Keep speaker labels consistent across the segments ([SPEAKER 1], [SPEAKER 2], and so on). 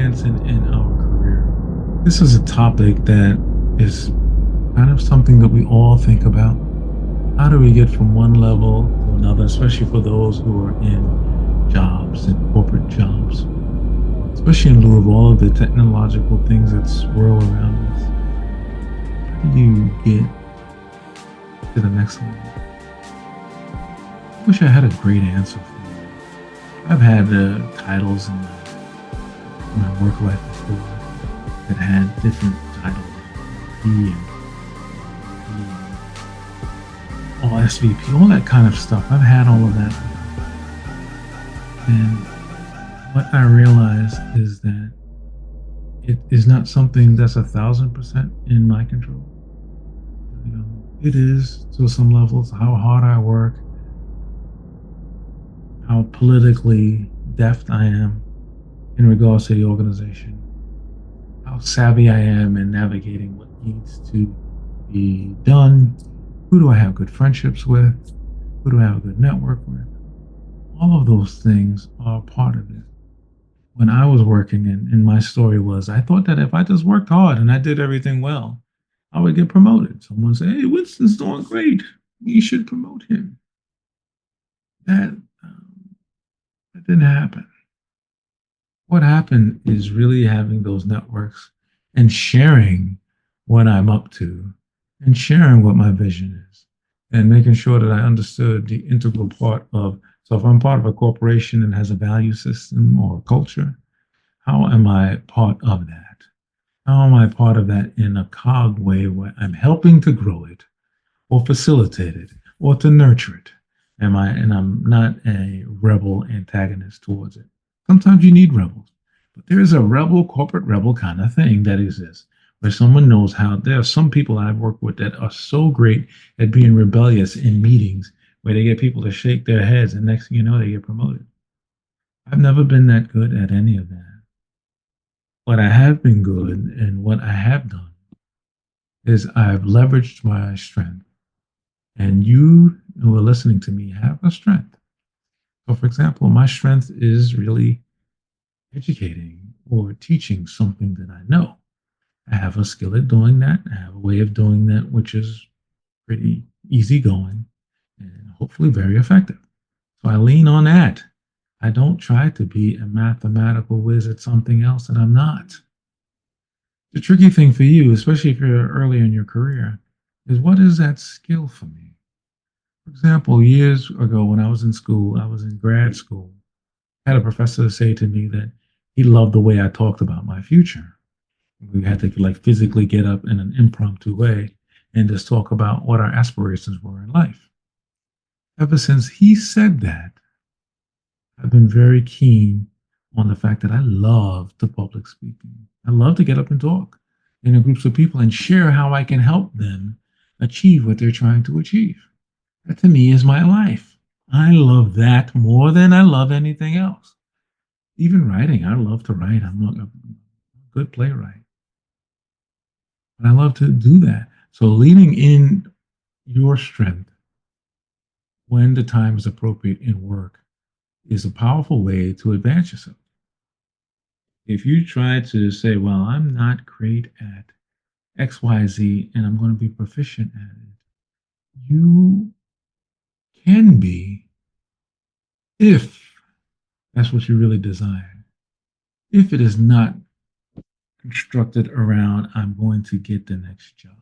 [SPEAKER 1] advancing in our career. This is a topic that is kind of something that we all think about. How do we get from one level to another, especially for those who are in jobs and corporate jobs, especially in lieu of all of the technological things that swirl around us? How do you get to the next level? I wish I had a great answer for you. I've had titles in my work life before that had different titles, P and all SVP, all that kind of stuff. I've had all of that. And what I realize is that it is not something that's 1,000% in my control. It is to some levels how hard I work, how politically deft I am in regards to the organization, how savvy I am in navigating what needs to be done, who do I have good friendships with, who do I have a good network with. All of those things are part of it. When I was working, and my story was, I thought that if I just worked hard and I did everything well, I would get promoted. Someone say, "Hey, Winston's doing great. You should promote him." That that didn't happen. What happened is really having those networks and sharing what I'm up to and sharing what my vision is and making sure that I understood the integral part of. So if I'm part of a corporation and has a value system or a culture, how am I part of that? How am I part of that in a cog way where I'm helping to grow it or facilitate it or to nurture it? And I'm not a rebel antagonist towards it. Sometimes you need rebels, but there's a rebel, corporate rebel kind of thing that exists where someone knows how. There are some people I've worked with that are so great at being rebellious in meetings where they get people to shake their heads, and next thing you know, they get promoted. I've never been that good at any of that. What I have been good and what I have done is I've leveraged my strength. And you who are listening to me have a strength. So, for example, my strength is really educating or teaching something that I know. I have a skill at doing that. I have a way of doing that which is pretty easygoing and hopefully very effective. So I lean on that. I don't try to be a mathematical whiz at something else that I'm not. The tricky thing for you, especially if you're early in your career, is what is that skill for me? For example, years ago when I was in school, I was in grad school, I had a professor say to me that he loved the way I talked about my future. We had to like physically get up in an impromptu way and just talk about what our aspirations were in life. Ever since he said that, I've been very keen on the fact that I love the public speaking. I love to get up and talk in a groups of people and share how I can help them achieve what they're trying to achieve. That to me is my life. I love that more than I love anything else. Even writing, I love to write. I'm not a good playwright, but I love to do that. So leaning in your strength when the time is appropriate in work is a powerful way to advance yourself. If you try to say, well, I'm not great at XYZ and I'm going to be proficient at it, you can be if that's what you really desire. If it is not constructed around, I'm going to get the next job.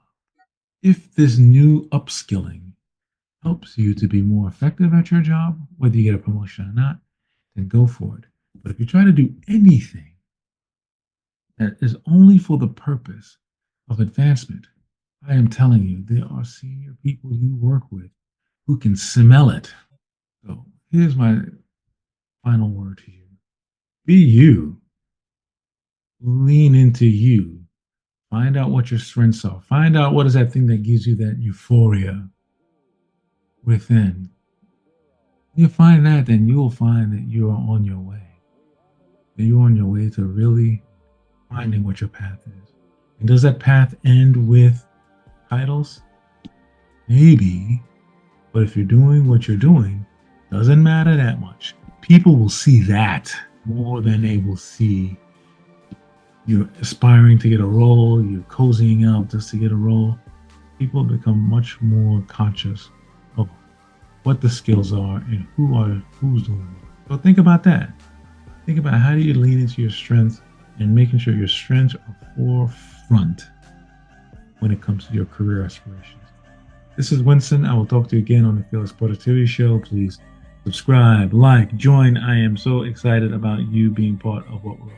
[SPEAKER 1] If this new upskilling helps you to be more effective at your job, whether you get a promotion or not, then go for it. But if you try to do anything that is only for the purpose of advancement, I am telling you, there are senior people you work with who can smell it. So here's my final word to you. Be you. Lean into you. Find out what your strengths are. Find out what is that thing that gives you that euphoria within. You find that, then you'll find that you are on your way. That you're on your way to really finding what your path is. And does that path end with titles? Maybe. But if you're doing what you're doing, doesn't matter that much. People will see that more than they will see you're aspiring to get a role, you're cozying up just to get a role, people become much more conscious of what the skills are and who's doing what. So think about that. Think about how do you lean into your strengths and making sure your strengths are forefront when it comes to your career aspirations. This is Winston. I will talk to you again on the Fearless Productivity Show. Please subscribe, like, join. I am so excited about you being part of what we're